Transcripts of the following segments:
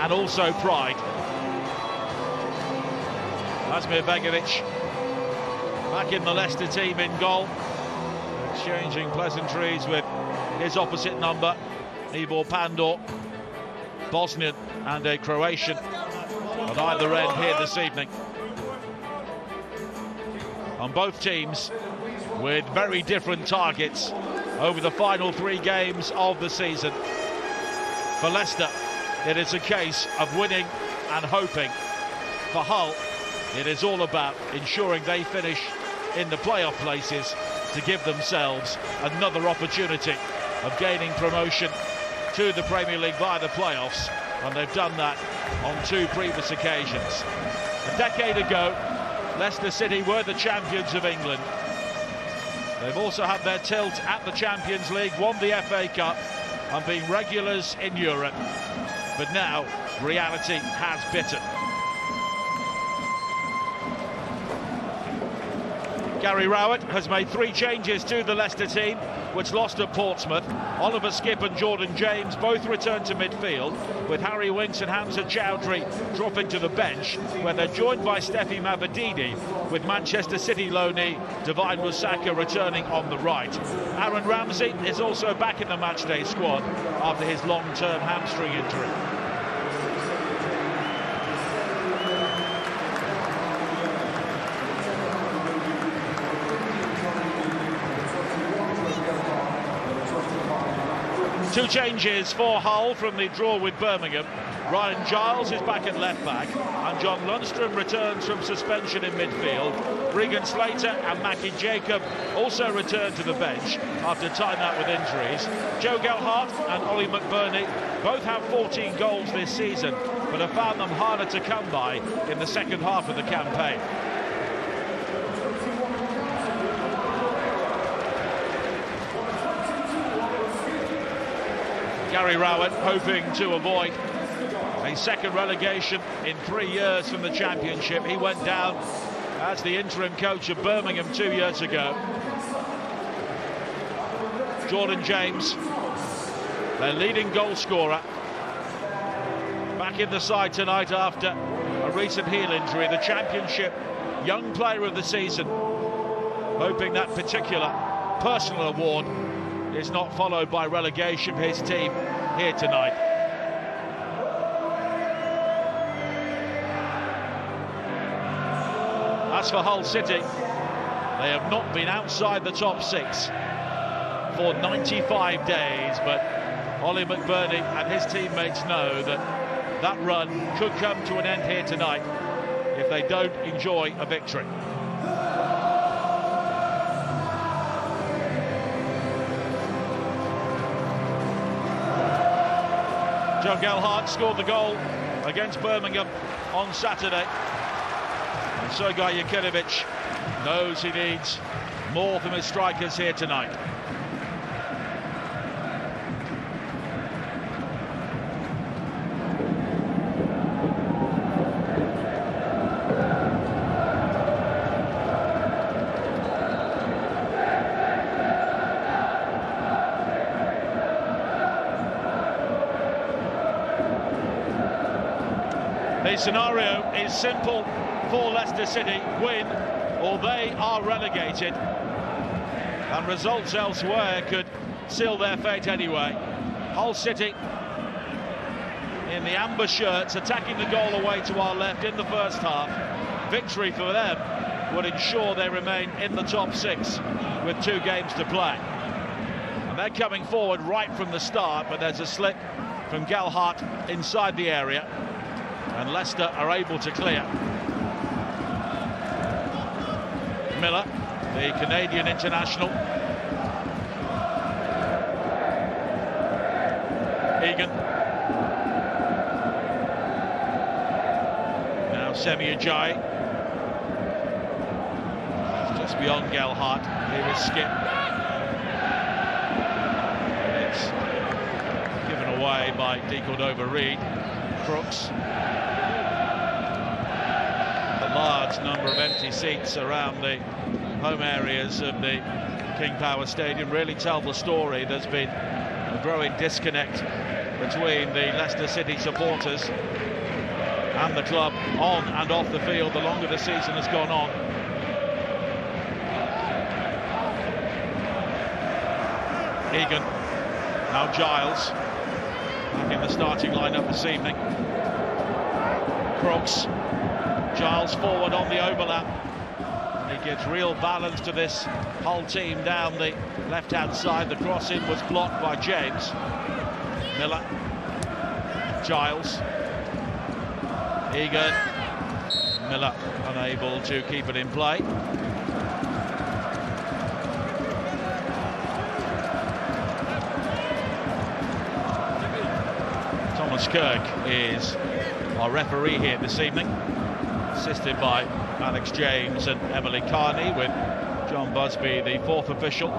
and also pride. Begović back in the Leicester team in goal, exchanging pleasantries with his opposite number, Ivor Pandur, Bosnian and a Croatian at either end here this evening. On both teams with very different targets over the final 3 games of the season. For Leicester, it is a case of winning and hoping. For Hull, it is all about ensuring they finish in the playoff places to give themselves another opportunity of gaining promotion to the Premier League via the playoffs, and they've done that on 2 previous occasions. A decade ago, Leicester City were the champions of England. They've also had their tilt at the Champions League, won the FA Cup and been regulars in Europe. But now, reality has bitten. Gary Rowett has made 3 changes to the Leicester team, which lost at Portsmouth. Oliver Skipp and Jordan James both returned to midfield, with Harry Winks and Hamza Choudhury dropping to the bench, where they're joined by Steffi Mavididi, with Manchester City loanee Divine Rusaka returning on the right. Aaron Ramsey is also back in the matchday squad after his long-term hamstring injury. Two changes for Hull from the draw with Birmingham. Ryan Giles is back at left back, and John Lundstram returns from suspension in midfield. Regan Slater and Mackie Jacob also return to the bench after time out with injuries. Joe Gelhardt and Ollie McBurnie both have 14 goals this season, but have found them harder to come by in the second half of the campaign. Gary Rowett hoping to avoid a second relegation in 3 years from the Championship. He went down as the interim coach of Birmingham 2 years ago. Jordan James, their leading goal scorer, back in the side tonight after a recent heel injury. The Championship Young Player of the Season, hoping that particular personal award is not followed by relegation for his team here tonight. As for Hull City, they have not been outside the top 6 for 95 days, but Ollie McBurnie and his teammates know that that run could come to an end here tonight if they don't enjoy a victory. Joe Gelhardt scored the goal against Birmingham on Saturday. And Sergej Jakirović knows he needs more from his strikers here tonight. The scenario is simple for Leicester City: win or they are relegated, and results elsewhere could seal their fate anyway. Hull City in the amber shirts, attacking the goal away to our left in the first half. Victory for them would ensure they remain in the top 6 with 2 games to play. And they're coming forward right from the start, but there's a slip from Gelhardt inside the area, and Leicester are able to clear. Millar, the Canadian international. Egan. Now Ajayi. Just beyond Gelhardt. Here is Skipp. It's given away by Cordova-Reid. Crooks. Large number of empty seats around the home areas of the King Power Stadium really tell the story. There's been a growing disconnect between the Leicester City supporters and the club on and off the field the longer the season has gone on. Egan, now Giles, back in the starting lineup this evening. Crooks, Giles forward on the overlap. He gives real balance to this whole team down the left-hand side. The cross-in was blocked by James. Millar, Giles, Egan, Millar unable to keep it in play. Thomas Kirk is our referee here this evening, assisted by Alex James and Emily Carney, with John Busby the fourth official.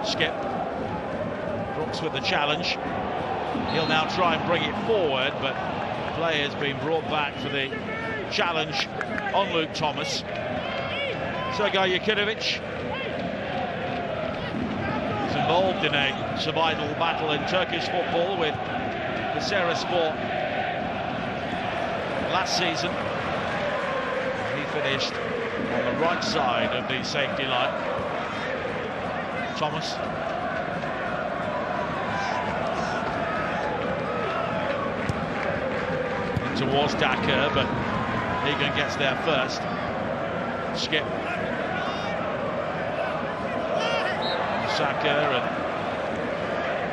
Skipp, Crooks with the challenge. He'll now try and bring it forward, but play has been brought back for the challenge on Luke Thomas. Sergej Jakirović is involved in a survival battle in Turkish football with Kayserispor last season. He finished on the right side of the safety line. Thomas. Towards Daka, but Egan gets there first. Skipp. Saka, and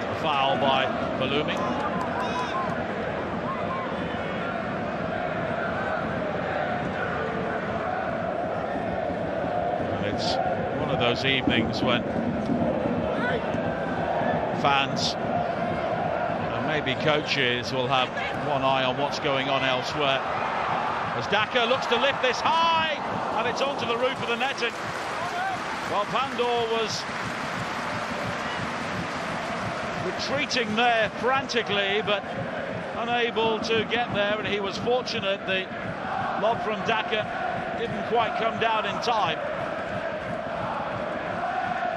a foul by Belloumi. And it's one of those evenings when fans, maybe coaches, will have one eye on what's going on elsewhere. As Daka looks to lift this high, and it's onto the roof of the netting. Well, Pandur was retreating there frantically, but unable to get there, and he was fortunate. The lob from Daka didn't quite come down in time.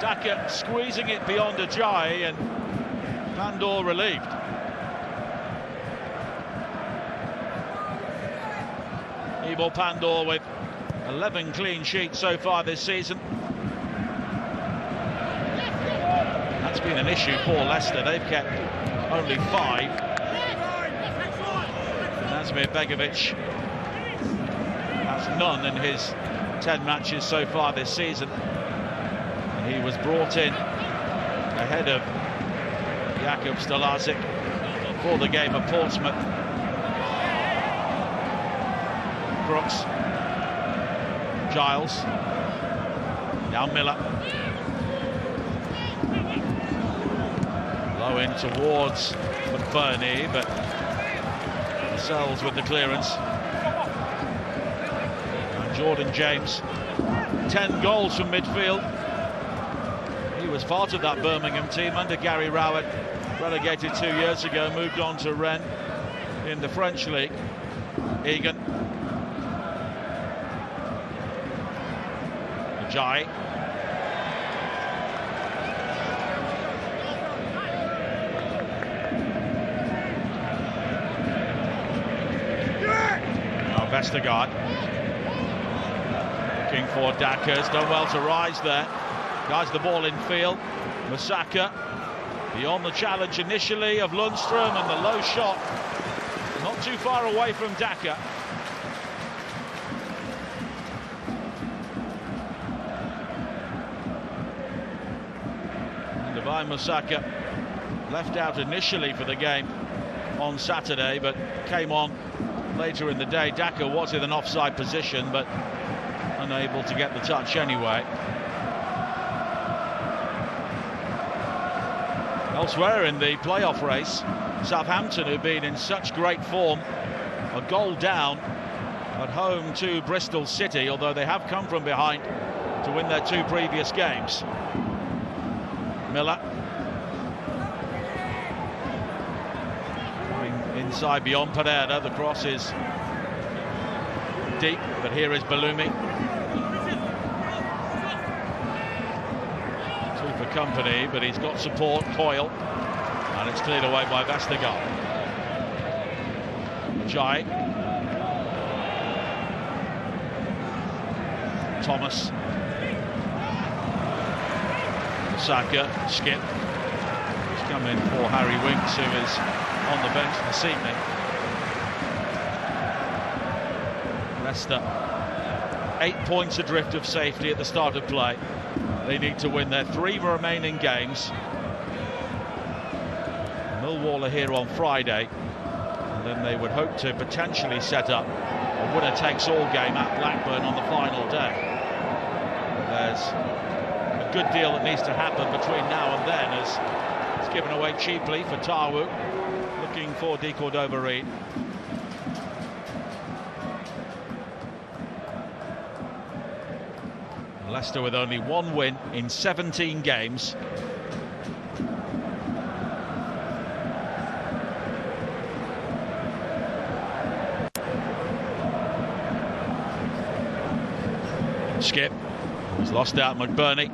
Daka squeezing it beyond Ajayi, and Pandur relieved. Ivo Pandur with 11 clean sheets so far this season. That's been an issue for Leicester. They've kept only 5. Begović has none in his 10 matches so far this season. And he was brought in ahead of Jakub Stalazic for the game at Portsmouth. Crooks, Giles, now Millar, low in towards McBurnie, but Lascelles with the clearance. And Jordan James, 10 goals from midfield. He was part of that Birmingham team under Gary Rowett, relegated 2 years ago, moved on to Rennes in the French league. Egan, Ajayi, now Vestergaard looking for Daka, has done well to rise there, guides the ball in field. Mukasa beyond the challenge initially of Lundstram, and the low shot not too far away from Daka. Mukasa left out initially for the game on Saturday, but came on later in the day. Daka was in an offside position, but unable to get the touch anyway. Elsewhere in the playoff race, Southampton, who've been in such great form, a goal down at home to Bristol City, although they have come from behind to win their 2 previous games. Millar inside beyond Pereira. The cross is deep, but here is Belloumi. 2 for company, but he's got support. Coyle, and it's cleared away by Vestergaard. Ajayi. Thomas. Saka, Skipp. He's come in for Harry Winks, who is on the bench this evening. Leicester 8 points adrift of safety at the start of play. They need to win their 3 remaining games. Millwall are here on Friday, and then they would hope to potentially set up a winner-takes-all game at Blackburn on the final day. There's a good deal that needs to happen between now and then, as it's given away cheaply. Fatawu looking for Cordova-Reid. Leicester with only 1 win in 17 games. Skipp has lost out McBurnie.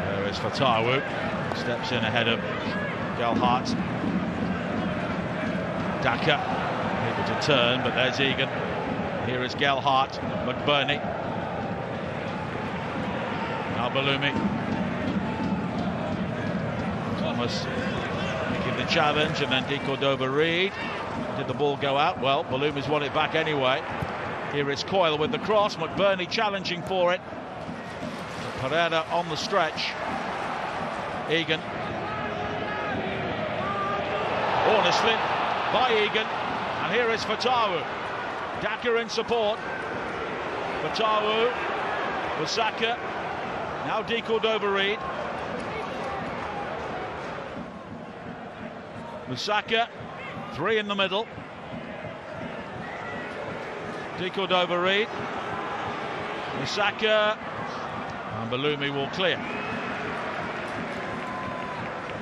There is Fatawu, steps in ahead of Gelhardt. Daka able to turn, but there's Egan. Here is Gelhardt, McBurnie. Now Belloumi. Thomas making the challenge, and then Cordova-Reid. Did the ball go out? Well, Belloumi's won it back anyway. Here is Coyle with the cross. McBurnie challenging for it. Pereira on the stretch. Egan. Honestly, by Egan. And here is Fatawu. Daka in support. Fatawu. Saka. Now Cordova-Reid. Mukasa. 3 in the middle. Cordova-Reid. Mukasa. And Belloumi will clear.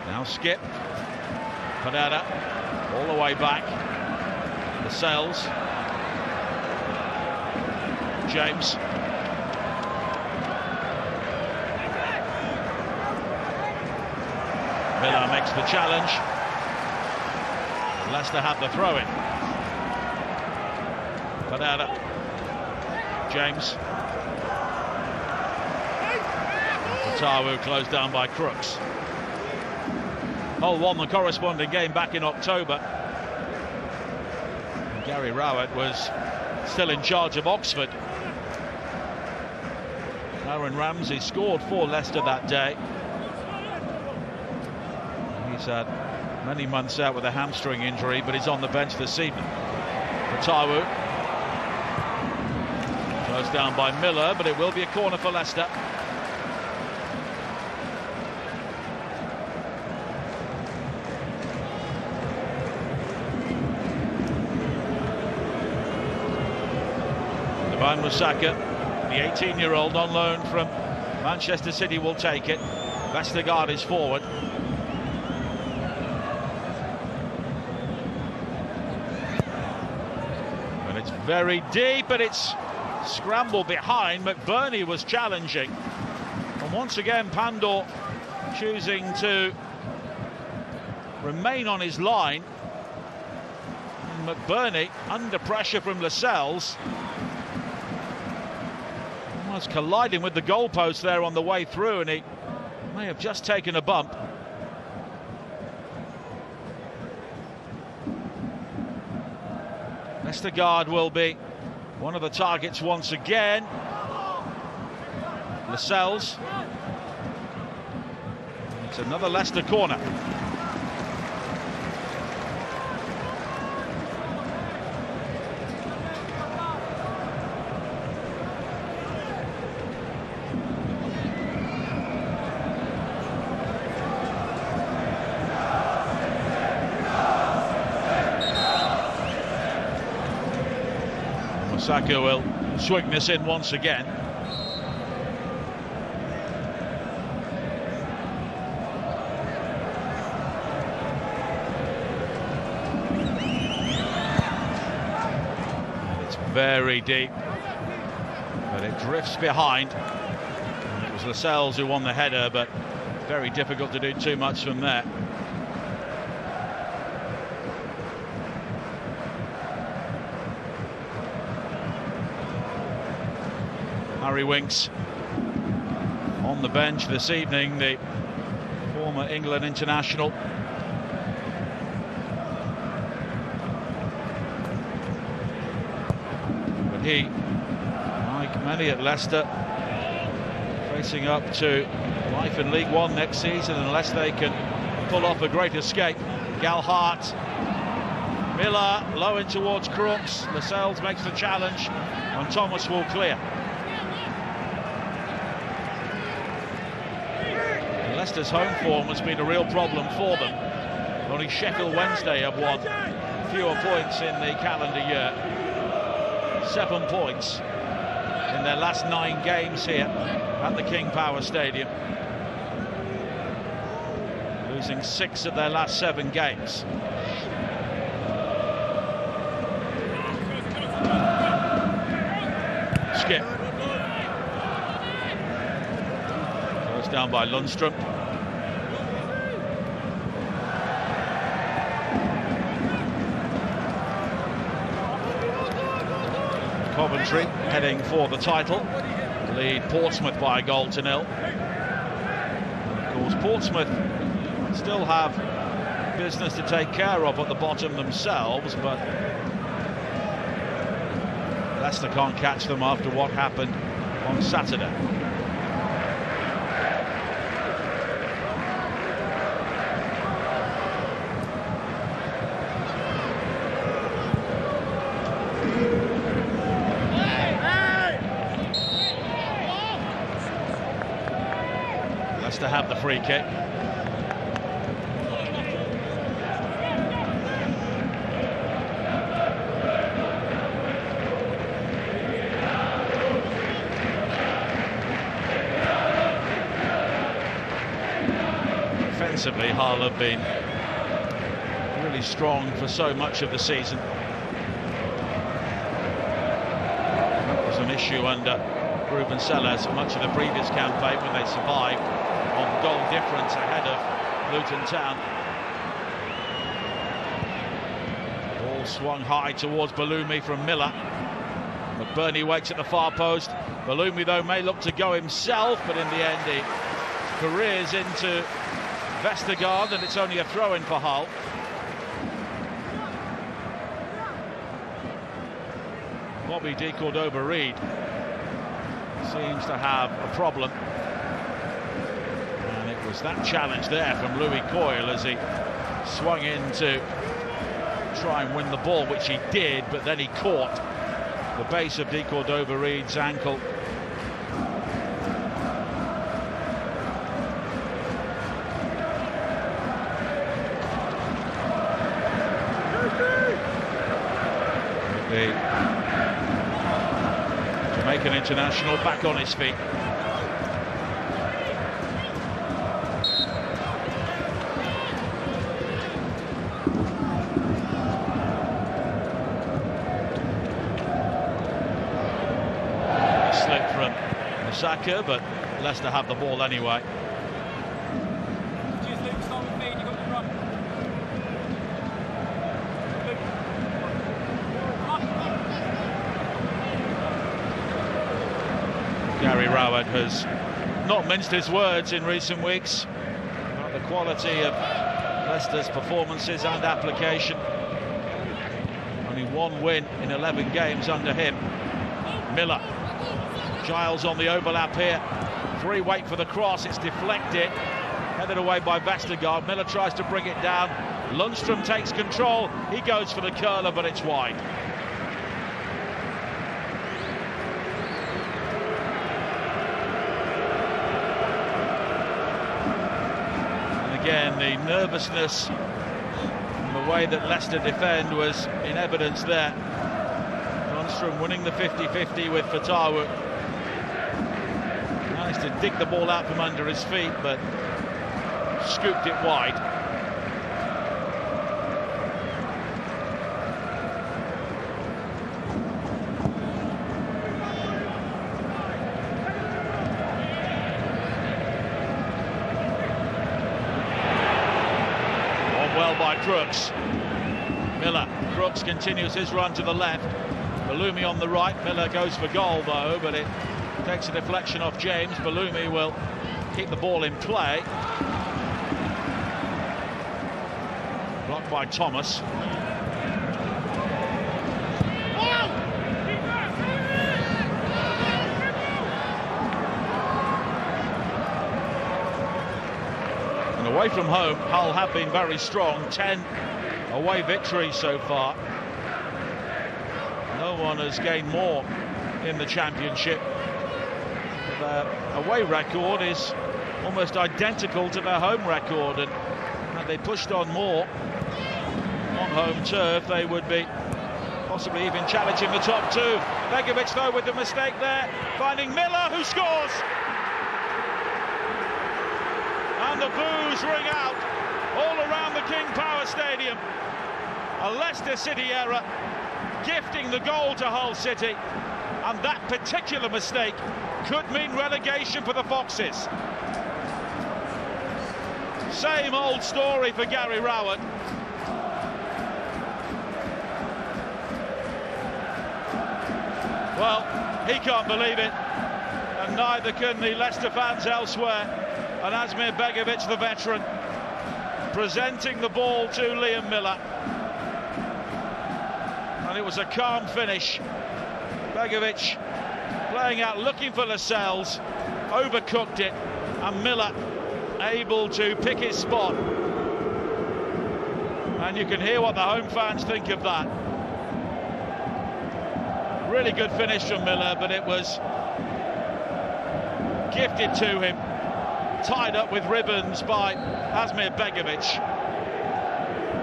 Now Skipp. Pereira. All the way back. Lascelles. James. Millar makes the challenge. Leicester have the throw-in. Pereira. James. Fatawu closed down by Crooks. Hull won the corresponding game back in October. And Gary Rowett was still in charge of Oxford. Ramsey scored for Leicester that day. He's had many months out with a hamstring injury, but he's on the bench this evening. Fatawu. Closed down by Millar, but it will be a corner for Leicester. Mukasa, the 18-year-old on loan from Manchester City, will take it. Vestergaard is forward. And it's very deep, and it's scrambled behind. McBurnie was challenging. And once again, Pandur choosing to remain on his line. And McBurnie under pressure from Lascelles. Was colliding with the goalpost there on the way through, and he may have just taken a bump. Vestergaard will be one of the targets once again. Lascelles. It's another Leicester corner. Saka will swing this in once again. It's very deep, but it drifts behind. It was Lascelles who won the header, but Very difficult to do too much from there. Harry Winks on the bench this evening, the former England international. But he, like many at Leicester, facing up to life in League One next season unless they can pull off a great escape. Gelhardt, Millar low in towards Crooks. Lascelles makes the challenge and Thomas will clear. Leicester's home form has been a real problem for them. Only Sheffield Wednesday have won fewer points in the calendar year. 7 points in their last 9 games here at the King Power Stadium. Losing 6 of their last 7 games. Skipp. Goes down by Lundstram. Coventry heading for the title, lead Portsmouth by a goal to 0. Of course, Portsmouth still have business to take care of at the bottom themselves, but Leicester can't catch them after what happened on Saturday. To have the free kick. Defensively, Hull have been really strong for so much of the season. That was an issue under Ruben Sellers much of the previous campaign when they survived on goal difference ahead of Luton Town. Ball swung high towards Belloumi from Millar. McBurnie waits at the far post. Belloumi, though, may look to go himself, but in the end he careers into Vestergaard, and it's only a throw-in for Hull. Bobby D. Cordova-Reid seems to have a problem. And it was that challenge there from Louis Coyle as he swung in to try and win the ball, which he did, but then he caught the base of D. Cordova-Reid's ankle. The Jamaican international back on his feet. Slip from Mukasa, but Leicester have the ball anyway. Rowett has not minced his words in recent weeks about the quality of Leicester's performances and application. Only one win in 11 games under him. Millar. Giles on the overlap here. Three wait for the cross. It's deflected. Headed away by Vestergaard. Millar tries to bring it down. Lundstram takes control. He goes for the curler, but it's wide. Again, the nervousness and the way that Leicester defend was in evidence there. Lundstram winning the 50-50 with Fatawu. Managed to dig the ball out from under his feet, but scooped it wide. well by Crooks. Millar. Crooks continues his run to the left. Belloumi on the right. Millar goes for goal though, but it takes a deflection off James. Belloumi will keep the ball in play. Blocked by Thomas. And away from home, Hull have been very strong. 10 away victories so far. No one has gained more in the championship. Their away record is almost identical to their home record, and had they pushed on more on home turf, they would be possibly even challenging the top two. Begović though with the mistake there, finding Millar, who scores! And the boos ring out all around the King Power Stadium. A Leicester City error, gifting the goal to Hull City, and that particular mistake could mean relegation for the Foxes. Same old story for Gary Rowett. Well, he can't believe it, and neither can the Leicester fans elsewhere. And Asmir Begović, the veteran, presenting the ball to Liam Millar. And it was a calm finish. Begović playing out, looking for Lascelles, overcooked it, and Millar able to pick his spot. And you can hear what the home fans think of that. Really good finish from Millar, but it was gifted to him, tied up with ribbons by Asmir Begović.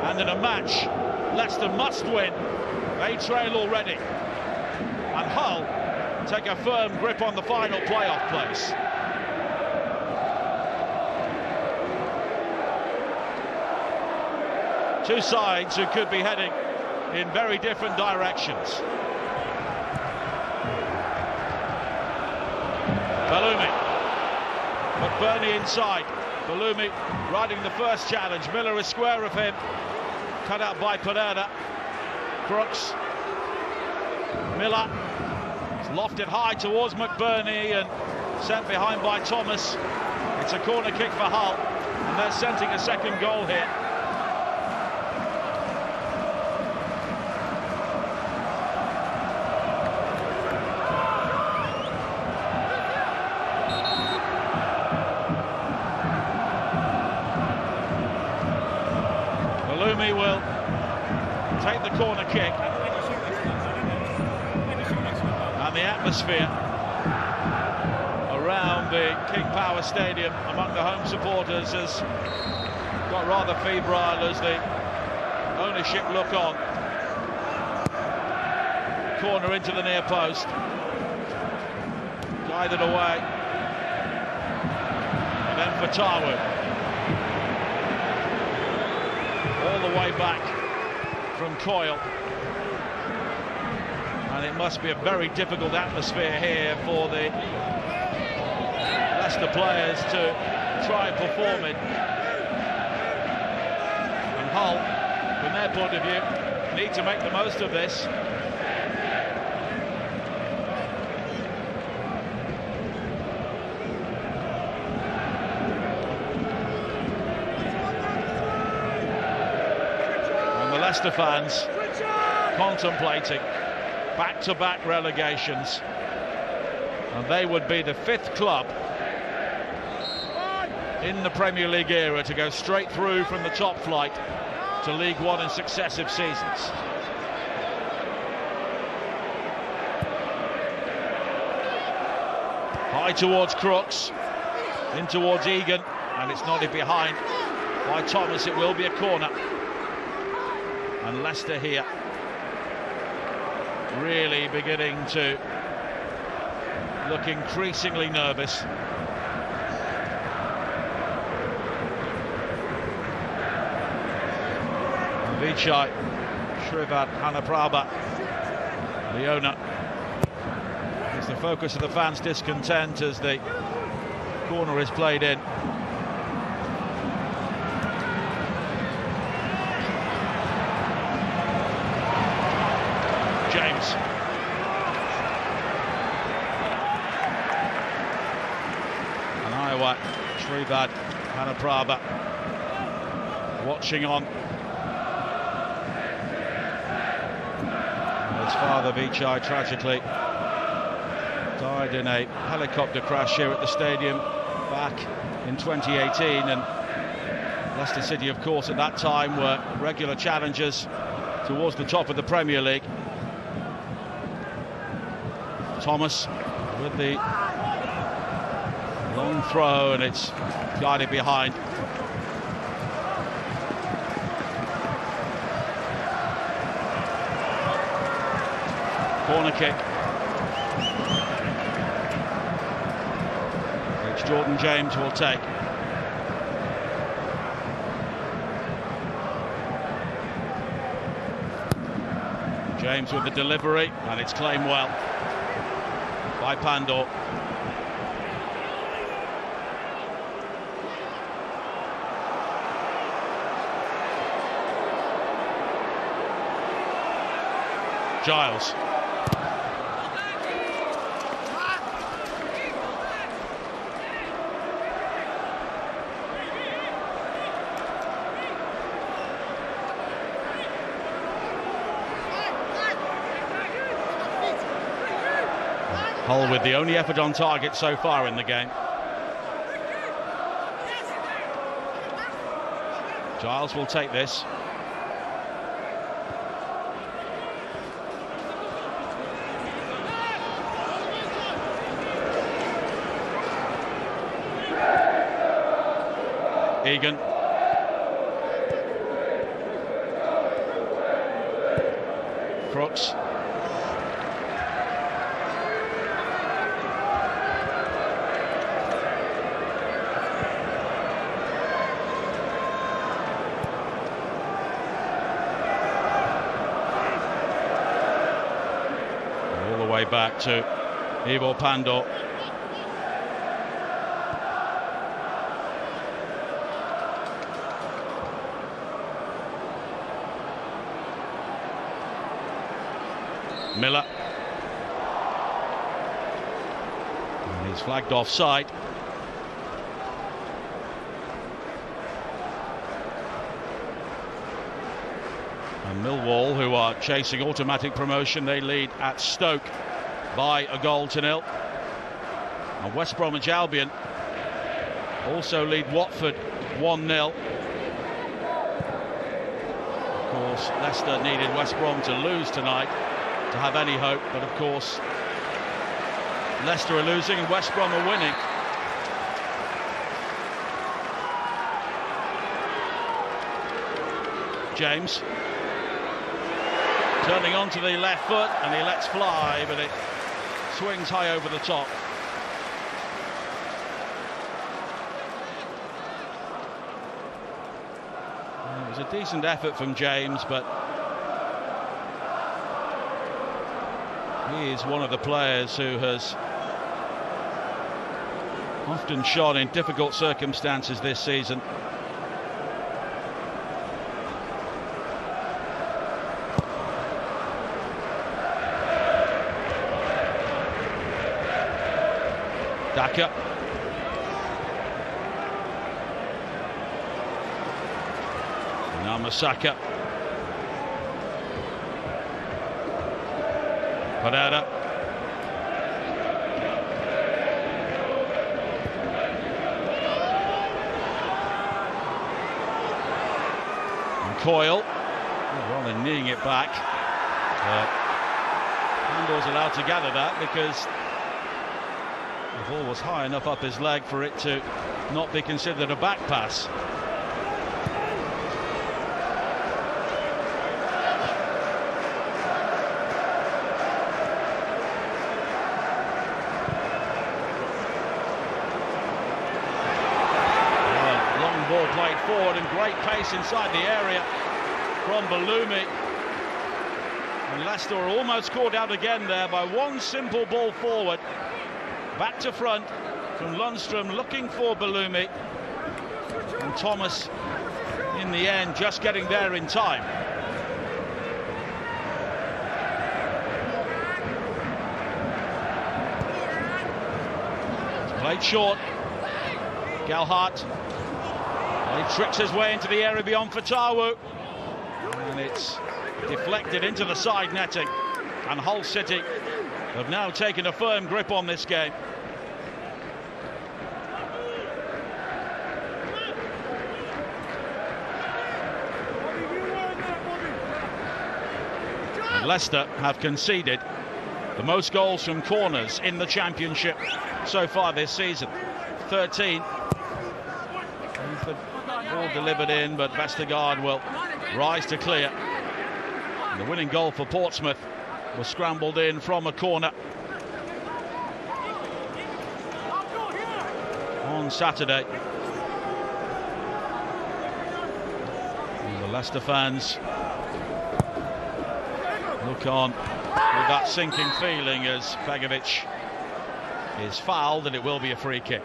And in a match Leicester must win, they trail already, and Hull take a firm grip on the final playoff place. Two sides who could be heading in very different directions. Belloumi. McBurnie inside. Belloumi riding the first challenge. Millar is square of him. Cut out by Pereira. Crooks. Millar. It's lofted high towards McBurnie and sent behind by Thomas. It's a corner kick for Hull, and they're scenting a second goal here. Belloumi will take the corner kick, and the atmosphere around the King Power Stadium among the home supporters has got rather febrile as the ownership look on. Corner into the near post, guided away, and then Fatawu. All the way back from Coyle, and it must be a very difficult atmosphere here for the Leicester players to try and perform in. And Hull, from their point of view, need to make the most of this. Leicester fans contemplating back-to-back relegations, and they would be the 5th club in the Premier League era to go straight through from the top flight to League One in successive seasons. High towards Crooks, in towards Egan, and it's nodded behind by Thomas. It will be a corner. And Leicester here really beginning to look increasingly nervous. Vichai Shrivard Hanaprabha, the owner, is the focus of the fans' discontent as the corner is played in. very bad. Hanapraba watching on. His father, Vichai, tragically died in a helicopter crash here at the stadium back in 2018, and Leicester City, of course, at that time were regular challengers towards the top of the Premier League. Thomas with the long throw, and it's guided behind. Corner kick, which Jordan James will take. James with the delivery, and it's claimed well by Pandur. Giles. Hull with the only effort on target so far in the game. Giles will take this. Egan. Crooks. Back to Ivo Pandur. Millar. And he's flagged offside. And Millwall, who are chasing automatic promotion, they lead at Stoke by a goal to nil. And West Bromwich Albion also lead Watford 1-0. Of course, Leicester needed West Brom to lose tonight to have any hope, but of course Leicester are losing and West Brom are winning. James turning onto the left foot, and he lets fly, but it swings high over the top. It was a decent effort from James, but he is one of the players who has often shone in difficult circumstances this season. Daka. Now Mukasa. Pereira. And Coyle. Rather than kneeing it back. Pandur's allowed to gather that because the ball was high enough up his leg for it to not be considered a back pass. Long ball played forward and great pace inside the area from Belloumi. And Leicester are almost caught out again there by one simple ball forward. Back to front from Lundstram, looking for Belloumi, and Thomas in the end just getting there in time. Played short. Gelhardt. He tricks his way into the area beyond Fatawu. And it's deflected into the side netting. And Hull City have now taken a firm grip on this game. And Leicester have conceded the most goals from corners in the Championship so far this season. 13. The ball delivered in, but Vestergaard will rise to clear. And the winning goal for Portsmouth was scrambled in from a corner on Saturday. And the Leicester fans look on with that sinking feeling as Begović is fouled, and it will be a free kick.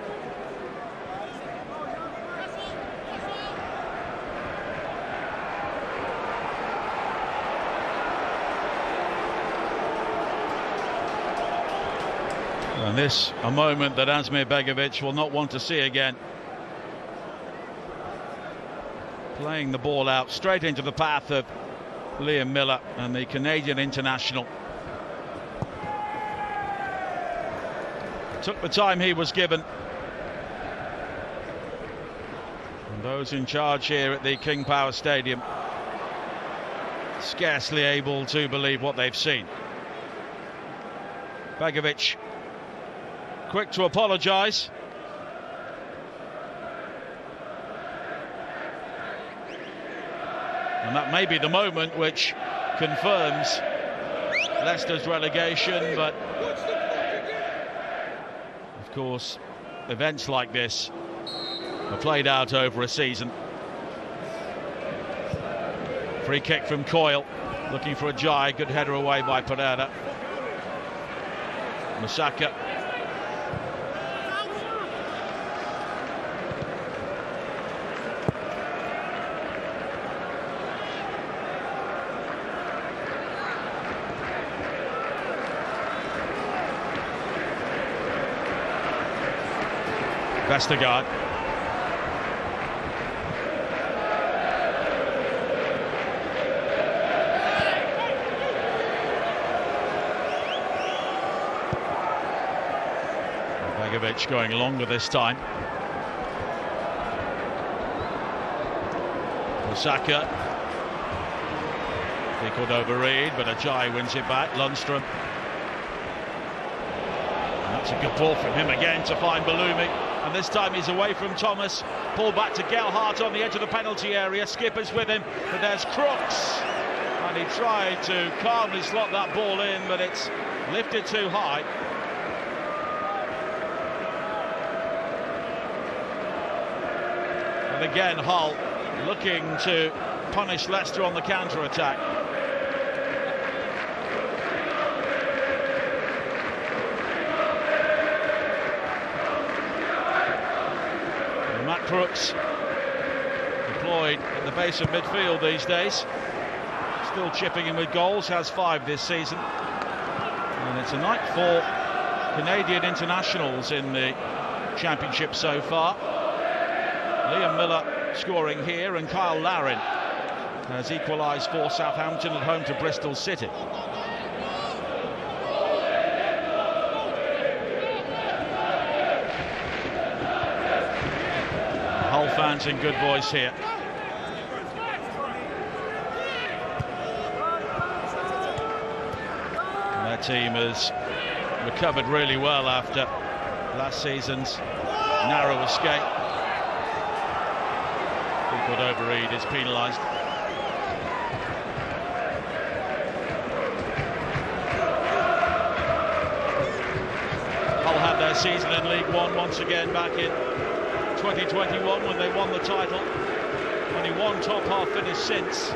And this a moment that Begović will not want to see again. Playing the ball out straight into the path of Millar and the Canadian international. Took the time he was given. And those in charge here at the King Power Stadium scarcely able to believe what they've seen. Begović quick to apologise. And that may be the moment which confirms Leicester's relegation, but of course events like this are played out over a season. Free kick from Coyle, looking for Ajayi, good header away by Pereira. Mukasa. Vestergaard. Begović going longer this time. Mukasa. Cordova-Reid, but Ajayi wins it back. Lundstram. And that's a good ball from him again to find Belloumi. And this time he's away from Thomas. Pull back to Gelhardt on the edge of the penalty area. Skipp is with him, but there's Crooks. And he tried to calmly slot that ball in, but it's lifted too high. And again, Hull looking to punish Leicester on the counter-attack. Crooks deployed at the base of midfield these days, still chipping in with goals, has 5 this season, and it's a night for Canadian internationals in the Championship so far. Millar scoring here, and Kyle Larin has equalised for Southampton at home to Bristol City. Hull fans in good voice here. And their team has recovered really well after last season's narrow escape. Cordova-Reid is penalised. Hull had their season in League One once again back in 2021 when they won the title. Only one top half finish since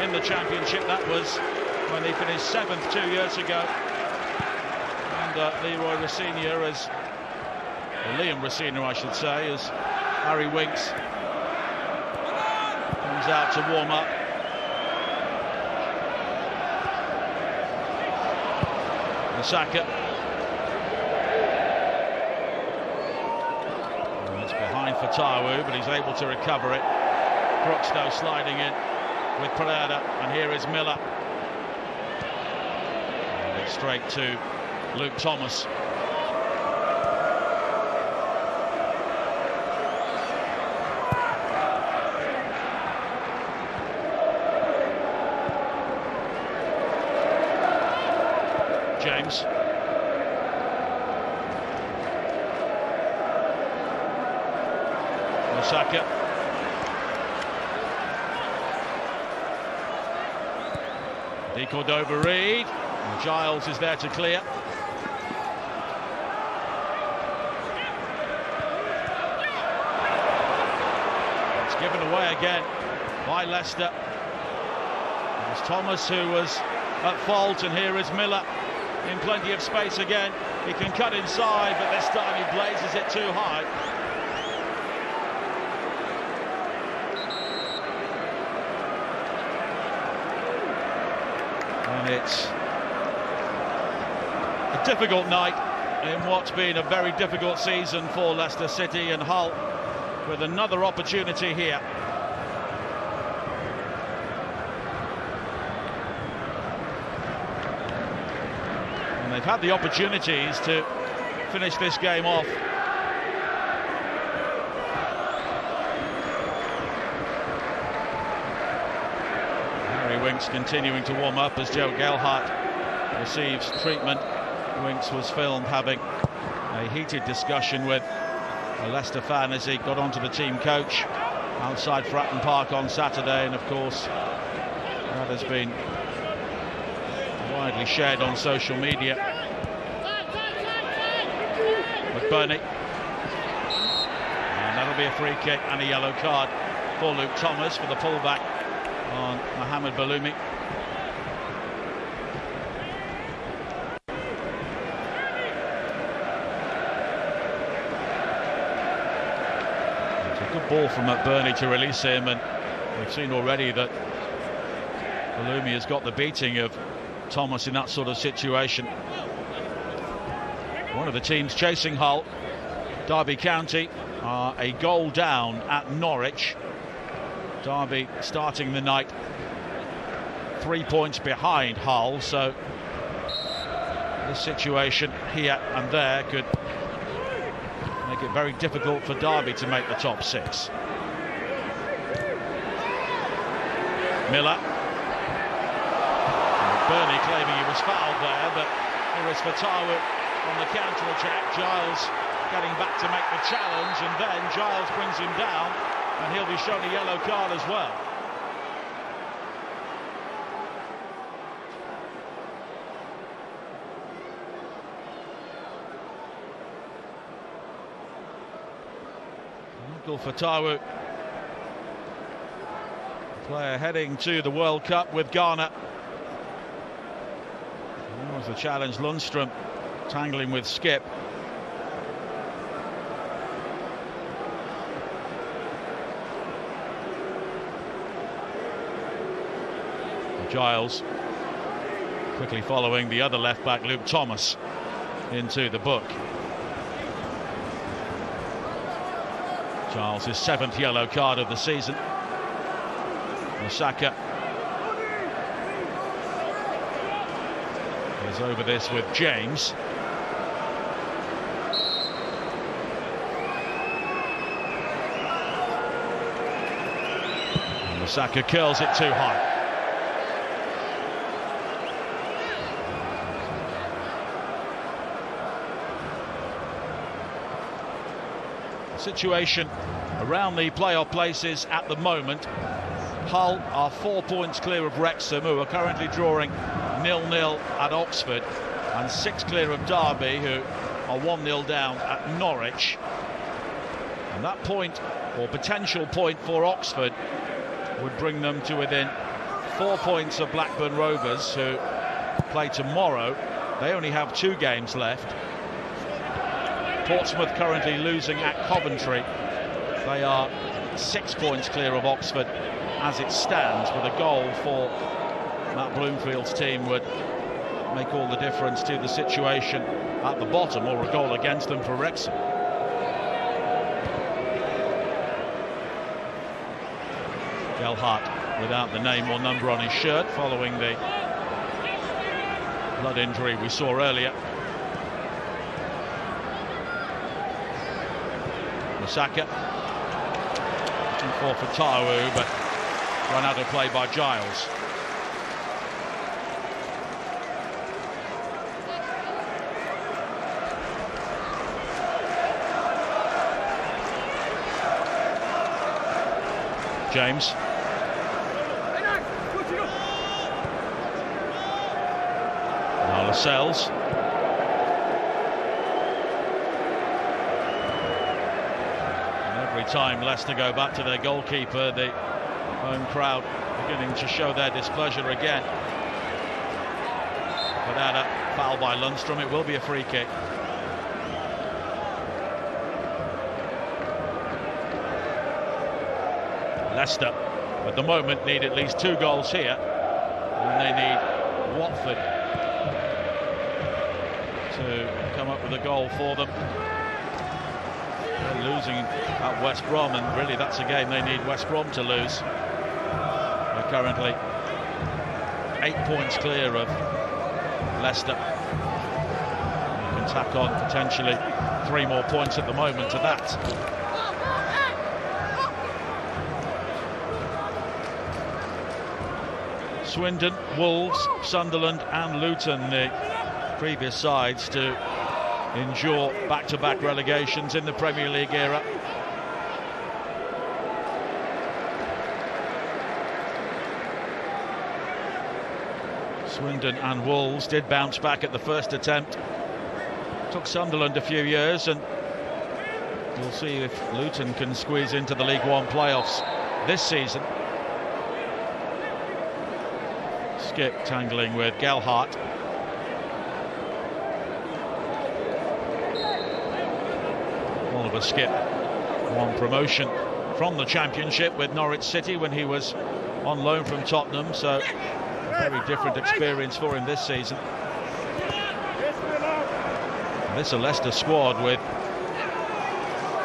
in the Championship. That was when they finished 7th 2 years ago. And Liam Rosenior I should say, as Harry Winks comes out to warm up. Mukasa. Fatawu, but he's able to recover it. Crooks though sliding in with Pereira, and here is Millar. And it's straight to Luke Thomas. James. Mukasa. The Cordova-Reid. Giles is there to clear. It's given away again by Leicester. It was Thomas who was at fault, and here is Millar in plenty of space again. He can cut inside, but this time he blazes it too high. And it's a difficult night in what's been a very difficult season for Leicester City, and Hull with another opportunity here. And they've had the opportunities to finish this game off. Winks continuing to warm up as Joe Gelhardt receives treatment. Winks was filmed having a heated discussion with a Leicester fan as he got onto the team coach outside Fratton Park on Saturday, and of course that has been widely shared on social media. McBurnie, and that'll be a free kick and a yellow card for Luke Thomas for the pullback on Belloumi. It's a good ball from McBurnie to release him, and we've seen already that Belloumi has got the beating of Thomas in that sort of situation. One of the teams chasing Hull, Derby County, are a goal down at Norwich. Derby starting the night 3 points behind Hull, so this situation here and there could make it very difficult for Derby to make the top six. Millar. McBurnie claiming he was fouled there, but here is Fatawu on the counter-attack. Giles getting back to make the challenge, and then Giles brings him down, and he'll be shown a yellow card as well. Michael Fatawu, player heading to the World Cup with Ghana. That was the challenge. Lundstram tangling with Skipp. Giles quickly following the other left back, Luke Thomas, into the book. Giles' 7th yellow card of the season. Mukasa is over this with James. And Mukasa curls it too high. Situation around the playoff places at the moment. Hull are 4 points clear of Wrexham, who are currently drawing 0-0 at Oxford, and 6 clear of Derby, who are 1-0 down at Norwich. And that point, or potential point, for Oxford would bring them to within 4 points of Blackburn Rovers, who play tomorrow. They only have 2 games left. Portsmouth currently losing at Coventry. They are 6 points clear of Oxford as it stands, with a goal for Matt Bloomfield's team would make all the difference to the situation at the bottom, or a goal against them for Wrexham. Gelhardt without the name or number on his shirt following the blood injury we saw earlier. Mukasa for Fatawu, but run out of play by Giles. James. Now Lascelles. And every time Leicester go back to their goalkeeper, the home crowd beginning to show their displeasure again. Without a foul by Lundstram, it will be a free kick. Leicester at the moment need at least 2 goals here, and they need Watford to come up with a goal for them. They're losing at West Brom, and really that's a game they need West Brom to lose. They're currently 8 points clear of Leicester. You can tack on potentially 3 more points at the moment to that. Swindon, Wolves, Sunderland and Luton, the previous sides to endure back-to-back relegations in the Premier League era. Swindon and Wolves did bounce back at the first attempt. Took Sunderland a few years, and we'll see if Luton can squeeze into the League One playoffs this season. Skipp tangling with Gelhardt. Oliver Skipp won promotion from the Championship with Norwich City when he was on loan from Tottenham, so a very different experience for him this season. This is a Leicester squad with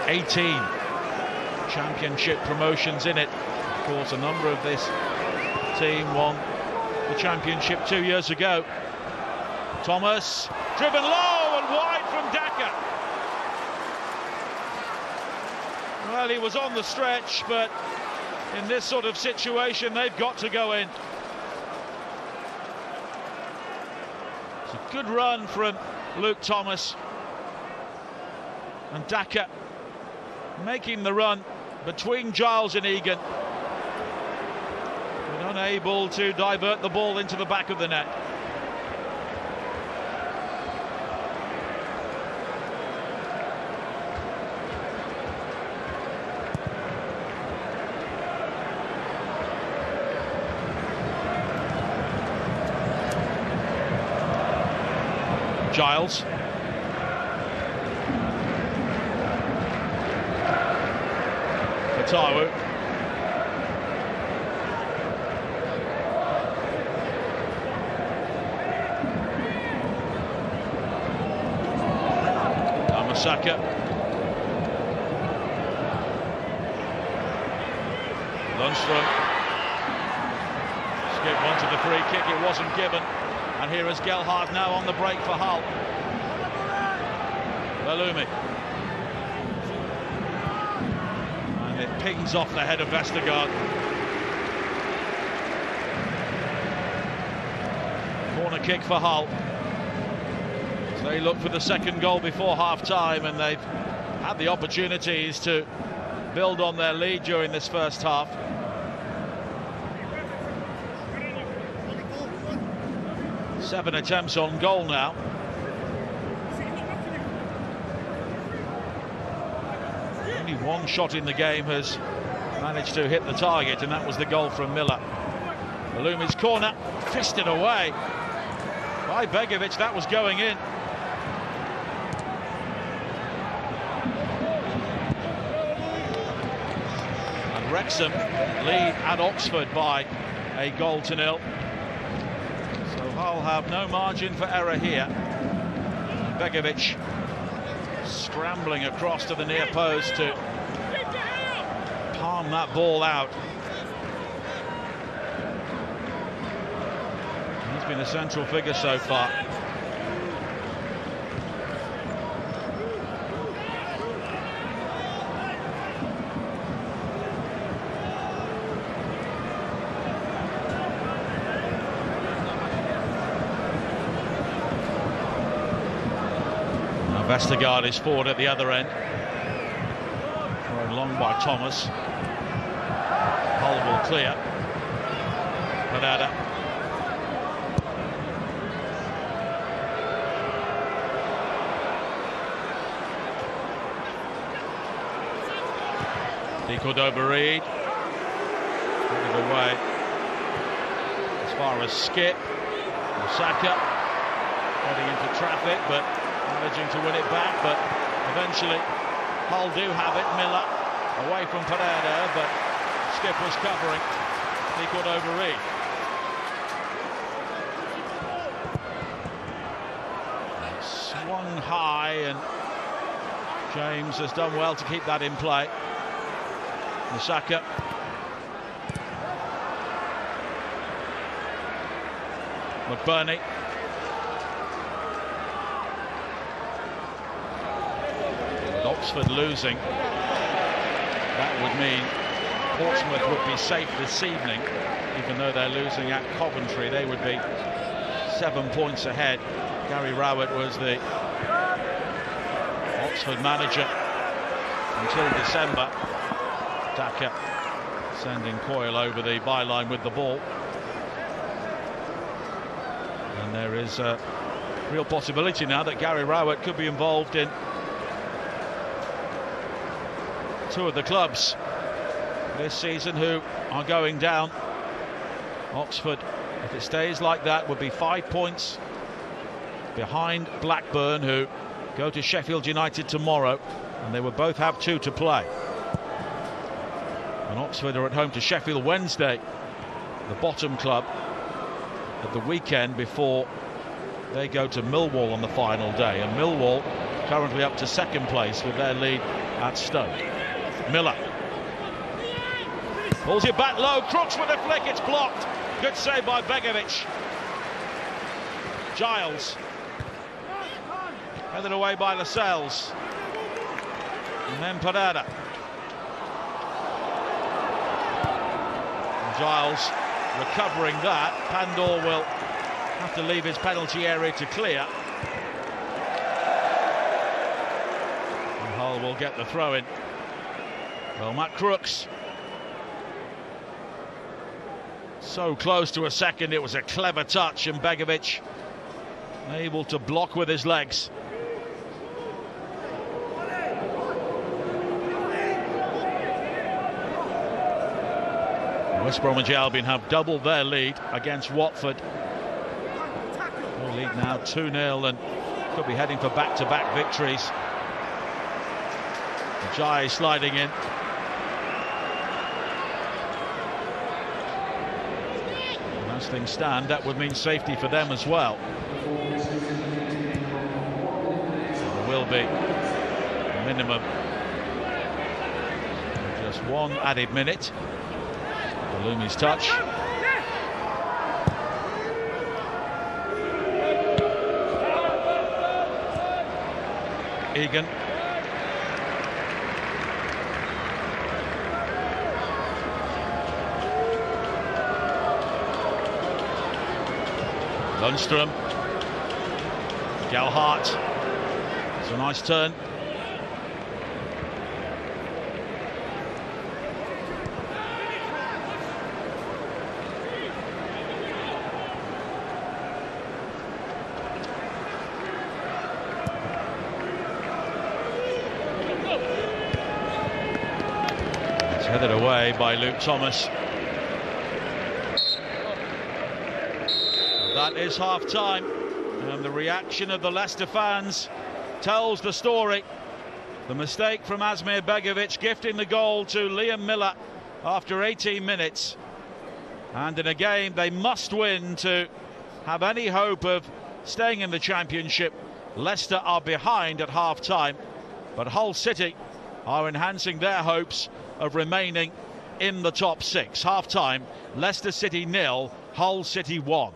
18 Championship promotions in it. Of course, a number of this team won the Championship 2 years ago. Thomas driven low and wide from Daka. Well, he was on the stretch, but in this sort of situation they've got to go in. It's a good run from Luke Thomas, and Daka making the run between Giles and Egan, unable to divert the ball into the back of the net. Giles. Fatawu. Mukasa. Lundstram. Skipp wanted the free kick, it wasn't given. And here is Gelhardt now on the break for Hull. Belloumi. And it pings off the head of Vestergaard. Corner kick for Hull. They look for the second goal before half-time, and they've had the opportunities to build on their lead during this first half. Seven attempts on goal now. Only one shot in the game has managed to hit the target, and that was the goal from Millar. Belloumi's corner, fisted away by Begović. That was going in. And Wrexham lead at Oxford by a 1-0. So Hull have no margin for error here. Begović scrambling across to the near post to palm that ball out. He's been a central figure so far. Vestergaard is forward at the other end. Thrown long by Thomas. Hull will clear. Pereira. Cordova-Reid. Put it away. As far as Skipp. Saka. Heading into traffic, but managing to win it back, but eventually Hull do have it. Millar away from Pereira, but Skipp was covering. Cordova-Reid. Swung high, and James has done well to keep that in play. Mukasa. McBurnie. Oxford losing, that would mean Portsmouth would be safe this evening. Even though they're losing at Coventry, they would be 7 points ahead. Gary Rowett was the Oxford manager until December. Daka sending Coyle over the byline with the ball, and there is a real possibility now that Gary Rowett could be involved in two of the clubs this season who are going down. Oxford, if it stays like that, would be 5 points behind Blackburn, who go to Sheffield United tomorrow, and they will both have 2 to play. And Oxford are at home to Sheffield Wednesday, the bottom club, at the weekend before they go to Millwall on the final day. And Millwall currently up to second place with their lead at Stoke. Millar pulls it back low. Crooks with a flick. It's blocked. Good save by Begović. Giles headed away by Lascelles, and then Pereira. And Giles recovering that. Pandur will have to leave his penalty area to clear, and Hull will get the throw in. Well, Matt Crooks, so close to a second. It was a clever touch, and Begović able to block with his legs. West Bromwich Albion have doubled their lead against Watford. Their lead now 2-0, and could be heading for back-to-back victories. Ajayi sliding in. And as things stand, that would mean safety for them as well. There will be a minimum of just 1 added minute. Belloumi's touch. Egan. Lundstram. Gelhardt. It's a nice turn. It's headed away by Luke Thomas. That is half-time, and the reaction of the Leicester fans tells the story. The mistake from Asmir Begović, gifting the goal to Liam Millar after 18 minutes. And in a game they must win to have any hope of staying in the Championship. Leicester are behind at half-time, but Hull City are enhancing their hopes of remaining in the top 6. Half-time, Leicester City 0, Hull City 1.